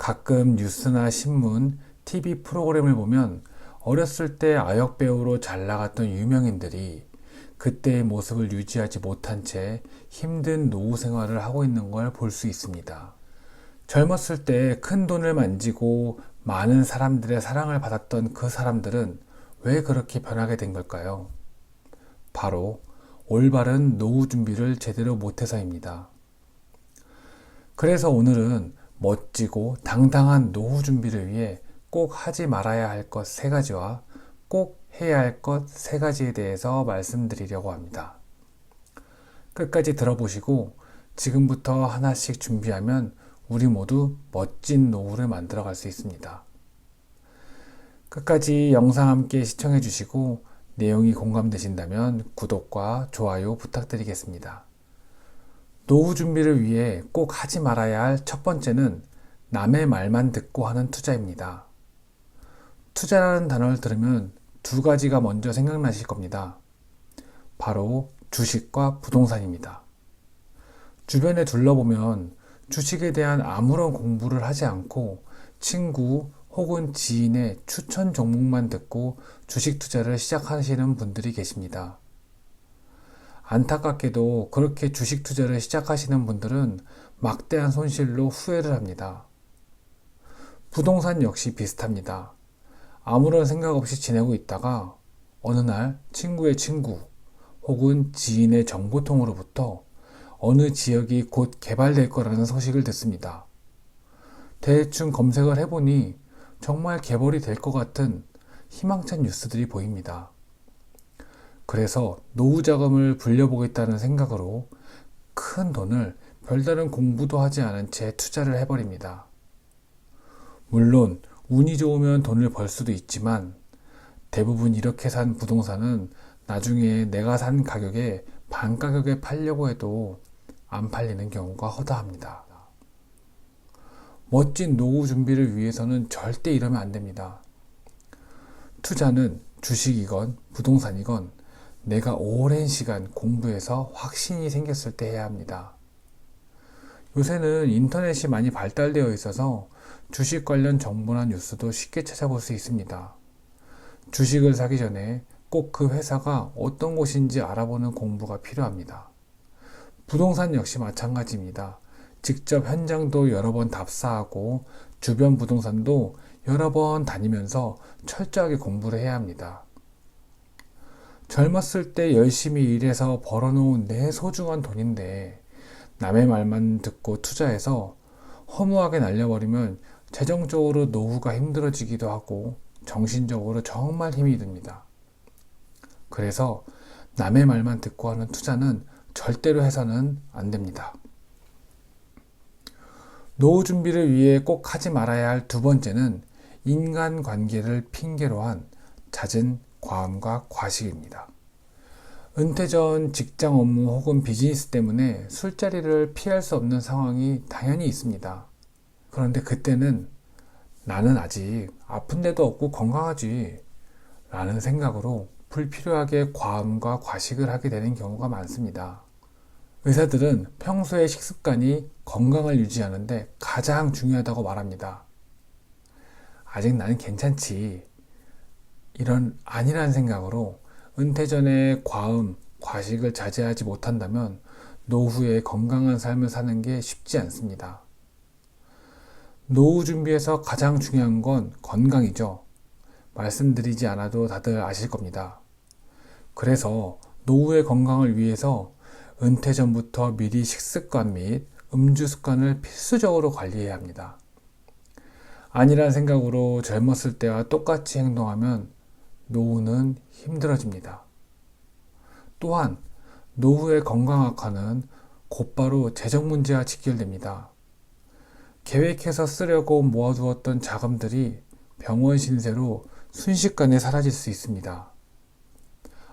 가끔 뉴스나 신문, TV 프로그램을 보면 어렸을 때 아역배우로 잘 나갔던 유명인들이 그때의 모습을 유지하지 못한 채 힘든 노후 생활을 하고 있는 걸 볼 수 있습니다. 젊었을 때 큰 돈을 만지고 많은 사람들의 사랑을 받았던 그 사람들은 왜 그렇게 변하게 된 걸까요? 바로 올바른 노후 준비를 제대로 못해서입니다. 그래서 오늘은 멋지고 당당한 노후 준비를 위해 꼭 하지 말아야 할 것 3가지와 꼭 해야 할 것 3가지에 대해서 말씀드리려고 합니다. 끝까지 들어보시고 지금부터 하나씩 준비하면 우리 모두 멋진 노후를 만들어 갈 수 있습니다. 끝까지 영상 함께 시청해 주시고 내용이 공감되신다면 구독과 좋아요 부탁드리겠습니다. 노후 준비를 위해 꼭 하지 말아야 할 첫 번째는 남의 말만 듣고 하는 투자입니다. 투자라는 단어를 들으면 2가지가 먼저 생각나실 겁니다. 바로 주식과 부동산입니다. 주변에 둘러보면 주식에 대한 아무런 공부를 하지 않고 친구 혹은 지인의 추천 종목만 듣고 주식 투자를 시작하시는 분들이 계십니다. 안타깝게도 그렇게 주식 투자를 시작하시는 분들은 막대한 손실로 후회를 합니다. 부동산 역시 비슷합니다. 아무런 생각 없이 지내고 있다가 어느 날 친구의 친구 혹은 지인의 정보통으로부터 어느 지역이 곧 개발될 거라는 소식을 듣습니다. 대충 검색을 해보니 정말 개발이 될 것 같은 희망찬 뉴스들이 보입니다. 그래서 노후 자금을 불려보겠다는 생각으로 큰 돈을 별다른 공부도 하지 않은 채 투자를 해버립니다. 물론 운이 좋으면 돈을 벌 수도 있지만 대부분 이렇게 산 부동산은 나중에 내가 산 가격에 반 가격에 팔려고 해도 안 팔리는 경우가 허다합니다. 멋진 노후 준비를 위해서는 절대 이러면 안 됩니다. 투자는 주식이건 부동산이건 내가 오랜 시간 공부해서 확신이 생겼을 때 해야 합니다. 요새는 인터넷이 많이 발달되어 있어서 주식 관련 정보나 뉴스도 쉽게 찾아볼 수 있습니다. 주식을 사기 전에 꼭 그 회사가 어떤 곳인지 알아보는 공부가 필요합니다. 부동산 역시 마찬가지입니다. 직접 현장도 여러 번 답사하고 주변 부동산도 여러 번 다니면서 철저하게 공부를 해야 합니다. 젊었을 때 열심히 일해서 벌어놓은 내 소중한 돈인데 남의 말만 듣고 투자해서 허무하게 날려버리면 재정적으로 노후가 힘들어지기도 하고 정신적으로 정말 힘이 듭니다. 그래서 남의 말만 듣고 하는 투자는 절대로 해서는 안 됩니다. 노후 준비를 위해 꼭 하지 말아야 할 2번째는 인간관계를 핑계로 한 잦은 과음과 과식입니다. 은퇴 전 직장 업무 혹은 비즈니스 때문에 술자리를 피할 수 없는 상황이 당연히 있습니다. 그런데 그때는 나는 아직 아픈 데도 없고 건강하지 라는 생각으로 불필요하게 과음과 과식을 하게 되는 경우가 많습니다. 의사들은 평소의 식습관이 건강을 유지하는데 가장 중요하다고 말합니다. 아직 나는 괜찮지. 이런 아니란 생각으로 은퇴 전에 과음, 과식을 자제하지 못한다면 노후에 건강한 삶을 사는 게 쉽지 않습니다. 노후 준비에서 가장 중요한 건 건강이죠. 말씀드리지 않아도 다들 아실 겁니다. 그래서 노후의 건강을 위해서 은퇴 전부터 미리 식습관 및 음주 습관을 필수적으로 관리해야 합니다. 아니란 생각으로 젊었을 때와 똑같이 행동하면 노후는 힘들어집니다. 또한 노후의 건강 악화는 곧바로 재정 문제와 직결됩니다. 계획해서 쓰려고 모아두었던 자금들이 병원 신세로 순식간에 사라질 수 있습니다.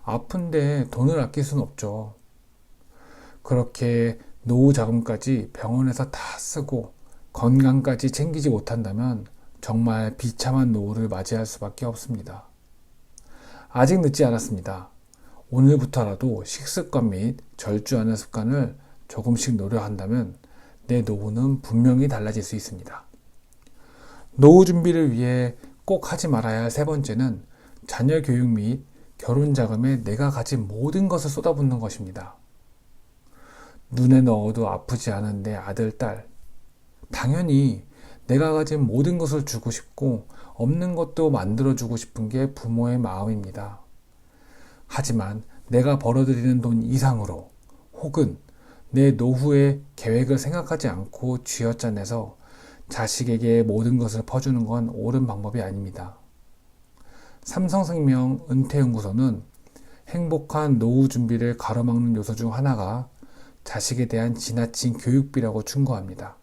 아픈데 돈을 아낄 수는 없죠. 그렇게 노후 자금까지 병원에서 다 쓰고 건강까지 챙기지 못한다면 정말 비참한 노후를 맞이할 수밖에 없습니다. 아직 늦지 않았습니다. 오늘부터라도 식습관 및 절주하는 습관을 조금씩 노력한다면 내 노후는 분명히 달라질 수 있습니다. 노후 준비를 위해 꼭 하지 말아야 할 세 번째는 자녀 교육 및 결혼 자금에 내가 가진 모든 것을 쏟아붓는 것입니다. 눈에 넣어도 아프지 않은 내 아들, 딸. 당연히 내가 가진 모든 것을 주고 싶고 없는 것도 만들어주고 싶은 게 부모의 마음입니다. 하지만 내가 벌어들이는 돈 이상으로 혹은 내 노후의 계획을 생각하지 않고 쥐어짜내서 자식에게 모든 것을 퍼주는 건 옳은 방법이 아닙니다. 삼성생명 은퇴연구소는 행복한 노후 준비를 가로막는 요소 중 하나가 자식에 대한 지나친 교육비라고 충고합니다.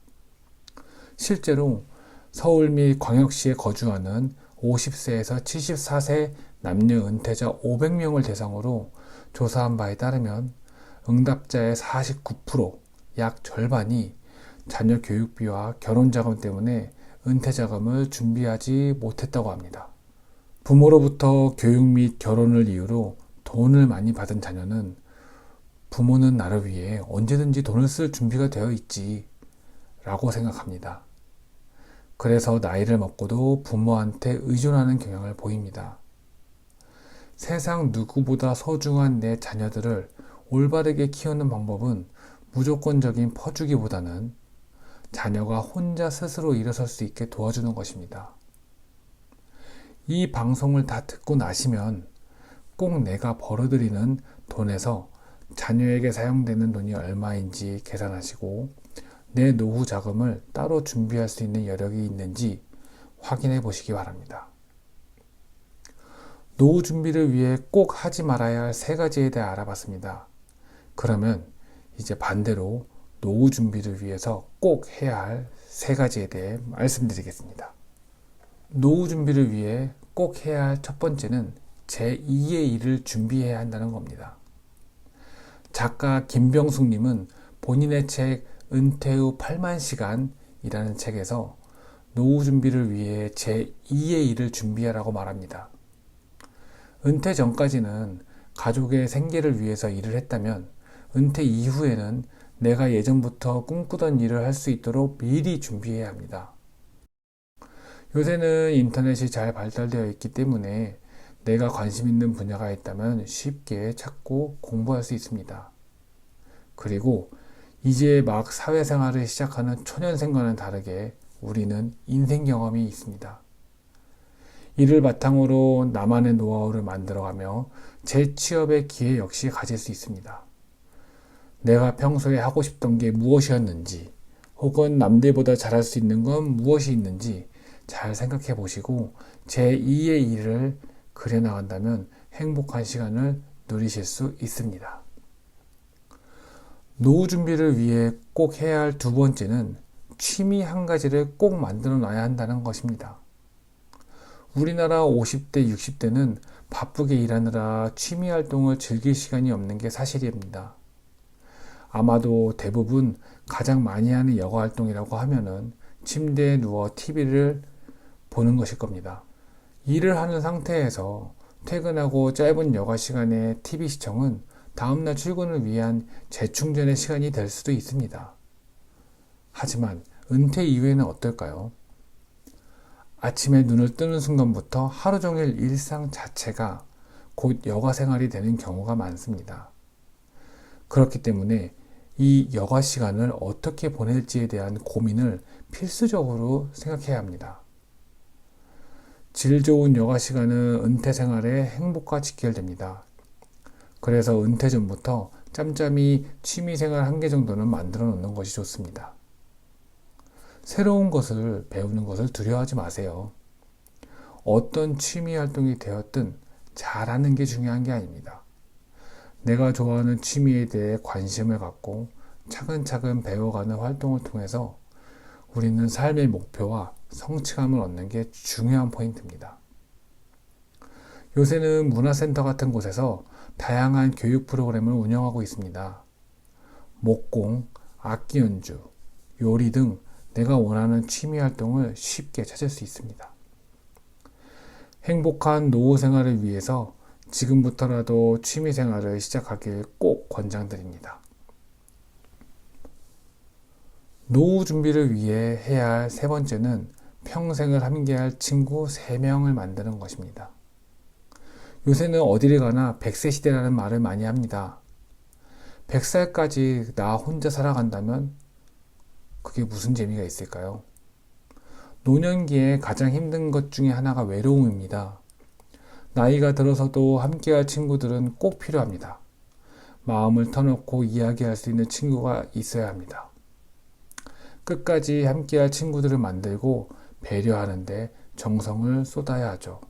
실제로 서울 및 광역시에 거주하는 50세에서 74세 남녀 은퇴자 500명을 대상으로 조사한 바에 따르면 응답자의 49%, 약 절반이 자녀 교육비와 결혼자금 때문에 은퇴자금을 준비하지 못했다고 합니다. 부모로부터 교육 및 결혼을 이유로 돈을 많이 받은 자녀는 부모는 나를 위해 언제든지 돈을 쓸 준비가 되어 있지 라고 생각합니다. 그래서 나이를 먹고도 부모한테 의존하는 경향을 보입니다. 세상 누구보다 소중한 내 자녀들을 올바르게 키우는 방법은 무조건적인 퍼주기보다는 자녀가 혼자 스스로 일어설 수 있게 도와주는 것입니다. 이 방송을 다 듣고 나시면 꼭 내가 벌어들이는 돈에서 자녀에게 사용되는 돈이 얼마인지 계산하시고 내 노후 자금을 따로 준비할 수 있는 여력이 있는지 확인해 보시기 바랍니다. 노후 준비를 위해 꼭 하지 말아야 할 세 가지에 대해 알아봤습니다. 그러면 이제 반대로 노후 준비를 위해서 꼭 해야 할 세 가지에 대해 말씀드리겠습니다. 노후 준비를 위해 꼭 해야 할 첫 번째는 제2의 일을 준비해야 한다는 겁니다. 작가 김병숙님은 본인의 책 은퇴 후 8만 시간이라는 책에서 노후 준비를 위해 제2의 일을 준비하라고 말합니다. 은퇴 전까지는 가족의 생계를 위해서 일을 했다면 은퇴 이후에는 내가 예전부터 꿈꾸던 일을 할 수 있도록 미리 준비해야 합니다. 요새는 인터넷이 잘 발달되어 있기 때문에 내가 관심 있는 분야가 있다면 쉽게 찾고 공부할 수 있습니다. 그리고 이제 막 사회생활을 시작하는 초년생과는 다르게 우리는 인생 경험이 있습니다. 이를 바탕으로 나만의 노하우를 만들어가며 재취업의 기회 역시 가질 수 있습니다. 내가 평소에 하고 싶던 게 무엇이었는지 혹은 남들보다 잘할 수 있는 건 무엇이 있는지 잘 생각해 보시고 제2의 일을 그려나간다면 행복한 시간을 누리실 수 있습니다. 노후 준비를 위해 꼭 해야 할 두 번째는 취미 한 가지를 꼭 만들어 놔야 한다는 것입니다. 우리나라 50대, 60대는 바쁘게 일하느라 취미 활동을 즐길 시간이 없는 게 사실입니다. 아마도 대부분 가장 많이 하는 여가 활동이라고 하면은 침대에 누워 TV를 보는 것일 겁니다. 일을 하는 상태에서 퇴근하고 짧은 여가 시간의 TV 시청은 다음날 출근을 위한 재충전의 시간이 될 수도 있습니다. 하지만 은퇴 이후에는 어떨까요? 아침에 눈을 뜨는 순간부터 하루 종일 일상 자체가 곧 여가 생활이 되는 경우가 많습니다. 그렇기 때문에 이 여가 시간을 어떻게 보낼지에 대한 고민을 필수적으로 생각해야 합니다. 질 좋은 여가 시간은 은퇴 생활의 행복과 직결됩니다. 그래서 은퇴 전부터 짬짬이 취미생활 한 개 정도는 만들어 놓는 것이 좋습니다. 새로운 것을 배우는 것을 두려워하지 마세요. 어떤 취미 활동이 되었든 잘하는 게 중요한 게 아닙니다. 내가 좋아하는 취미에 대해 관심을 갖고 차근차근 배워가는 활동을 통해서 우리는 삶의 목표와 성취감을 얻는 게 중요한 포인트입니다. 요새는 문화센터 같은 곳에서 다양한 교육 프로그램을 운영하고 있습니다. 목공, 악기 연주, 요리 등 내가 원하는 취미 활동을 쉽게 찾을 수 있습니다. 행복한 노후 생활을 위해서 지금부터라도 취미 생활을 시작하길 꼭 권장드립니다. 노후 준비를 위해 해야 할 세 번째는 평생을 함께할 친구 3명을 만드는 것입니다. 요새는 어디를 가나 100세 시대라는 말을 많이 합니다. 100살까지 나 혼자 살아간다면 그게 무슨 재미가 있을까요? 노년기에 가장 힘든 것 중에 하나가 외로움입니다. 나이가 들어서도 함께할 친구들은 꼭 필요합니다. 마음을 터놓고 이야기할 수 있는 친구가 있어야 합니다. 끝까지 함께할 친구들을 만들고 배려하는데 정성을 쏟아야 하죠.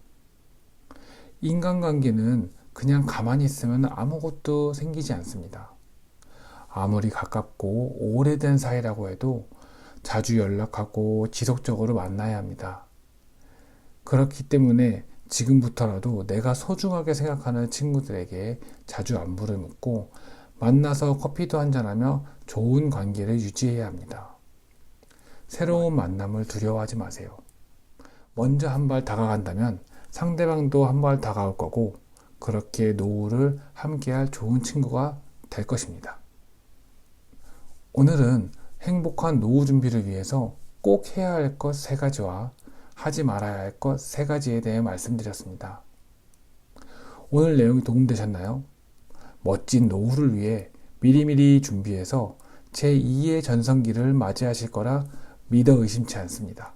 인간관계는 그냥 가만히 있으면 아무것도 생기지 않습니다. 아무리 가깝고 오래된 사이라고 해도 자주 연락하고 지속적으로 만나야 합니다. 그렇기 때문에 지금부터라도 내가 소중하게 생각하는 친구들에게 자주 안부를 묻고 만나서 커피도 한잔하며 좋은 관계를 유지해야 합니다. 새로운 만남을 두려워하지 마세요. 먼저 한 발 다가간다면 상대방도 한 발 다가올 거고 그렇게 노후를 함께할 좋은 친구가 될 것입니다. 오늘은 행복한 노후 준비를 위해서 꼭 해야 할 것 3가지와 하지 말아야 할 것 3가지에 대해 말씀드렸습니다. 오늘 내용이 도움되셨나요? 멋진 노후를 위해 미리미리 준비해서 제2의 전성기를 맞이하실 거라 믿어 의심치 않습니다.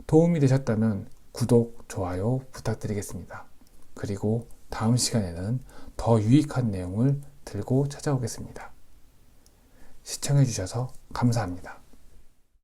도움이 되셨다면 구독, 좋아요 부탁드리겠습니다. 그리고 다음 시간에는 더 유익한 내용을 들고 찾아오겠습니다. 시청해주셔서 감사합니다.